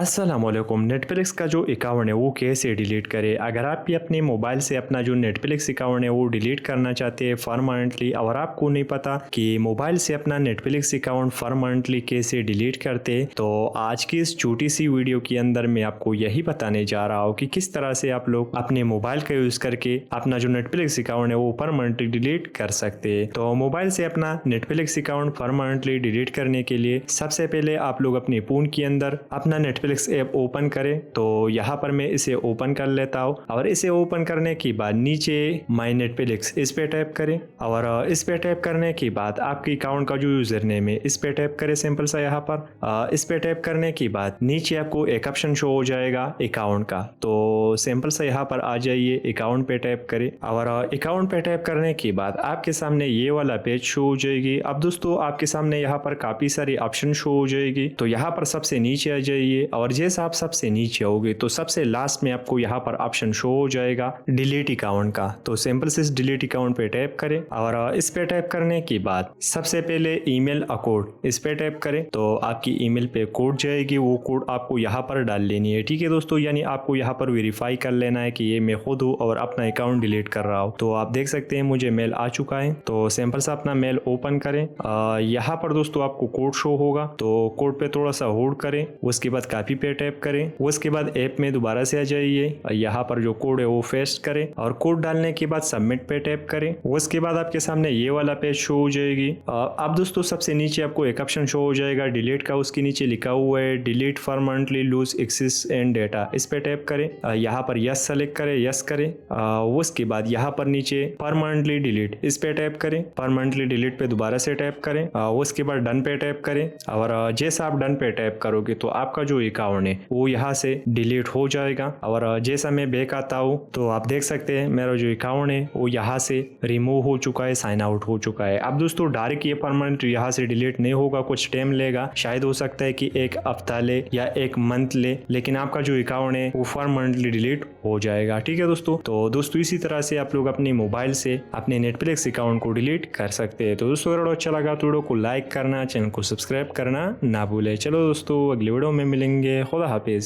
अस्सलामुअलैकुम। नेटफ्लिक्स का जो अकाउंट है वो कैसे डिलीट करें? अगर आप भी अपने मोबाइल से अपना जो नेटफ्लिक्स अकाउंट है वो डिलीट करना चाहते हैं परमानेंटली और आपको नहीं पता कि मोबाइल से अपना नेटफ्लिक्स अकाउंट परमानेंटली कैसे डिलीट करते, तो आज की इस छोटी सी वीडियो के अंदर मैं आपको यही बताने जा रहा हूँ कि किस तरह से आप लोग अपने मोबाइल का यूज़ करके अपना जो नेटफ्लिक्स अकाउंट है वो परमानेंटली डिलीट कर सकते हैं। तो मोबाइल से अपना नेटफ्लिक्स अकाउंट परमानेंटली डिलीट करने के लिए सबसे पहले आप लोग अपने फ़ोन के अंदर अपना नेटफ्लिक्स ऐप ओपन करें। तो यहाँ पर मैं इसे ओपन कर लेता हूँ और इसे ओपन करने के बाद नीचे माई नेटफ्लिक्स इस पे टैप करें और इस पे टैप करने के बाद आपके अकाउंट का जो यूजर नेम है इस पे टैप करें सिंपल सा। यहाँ पर इस पे टैप करने के बाद नीचे आपको एक ऑप्शन शो हो जाएगा अकाउंट का, तो सिंपल सा यहाँ पर आ जाइए, अकाउंट पे टैप करें और अकाउंट पे टैप करने के बाद आपके सामने ये वाला पेज शो हो जाएगी। अब दोस्तों आपके सामने यहाँ पर काफी सारी ऑप्शन शो हो जाएगी, तो यहाँ पर सबसे नीचे आ जाइए और जैसे आप सबसे नीचे आओगे तो सबसे लास्ट में आपको यहाँ पर ऑप्शन शो हो जाएगा डिलीट अकाउंट का। तो सिंपल से इस डिलीट अकाउंट पे टैप करें और इस पे टैप करने के बाद सबसे पहले ईमेल अकाउंट इस पे टैप करें, तो आपकी ईमेल पे कोड जाएगी, वो कोड आपको यहाँ पर डाल लेनी है। ठीक है दोस्तों, यानी आपको यहाँ पर वेरीफाई कर लेना है कि ये मैं खुद हूँ और अपना अकाउंट डिलीट कर रहा हूँ। तो आप देख सकते हैं मुझे मेल आ चुका है, तो सिंपल सा अपना मेल ओपन करें। यहाँ पर दोस्तों आपको कोड शो होगा, तो कोड पे थोड़ा सा होल्ड करें, उसके बाद कॉपी पे टैप करें, उसके बाद ऐप में दोबारा से आ जाइए, यहाँ पर जो कोड है वो पेस्ट करें और कोड डालने के बाद सबमिट पे टैप करें। उसके बाद आपके सामने ये वाला पेज शो हो जाएगी। अब दोस्तों सबसे नीचे आपको एक ऑप्शन शो हो जाएगा डिलीट का, उसके नीचे लिखा हुआ है delete permanently lose access and data, इस पे टैप करें। यहाँ पर यस सेलेक्ट करें, यस करें। उसके बाद यहाँ पर नीचे परमानेंटली डिलीट इस पे टैप करें, परमानेंटली डिलीट पे दोबारा से टैप करें। उसके बाद डन पे टैप करें और जैसा आप डन पे टैप करोगे तो आपका जो अकाउंट है वो यहाँ से डिलीट हो जाएगा। और जैसा मैं बैक आता हूँ तो आप देख सकते हैं मेरा जो अकाउंट है वो यहाँ से रिमूव हो चुका है, साइन आउट हो चुका है। अब दोस्तों डायरेक्ट ये परमानेंट यहाँ से डिलीट नहीं होगा, कुछ टाइम लेगा, शायद हो सकता है कि एक हफ्ता ले या एक मंथ ले, लेकिन आपका जो अकाउंट है वो परमानेंटली डिलीट हो जाएगा। ठीक है दोस्तों, तो दोस्तों इसी तरह से आप लोग अपने मोबाइल से अपने नेटफ्लिक्स अकाउंट को डिलीट कर सकते हैं। तो दोस्तों अगर अच्छा लगा तो वीडियो को लाइक करना, चैनल को सब्सक्राइब करना ना भूले। चलो दोस्तों अगली वीडियो में मिलेंगे, खुदा हाफिज।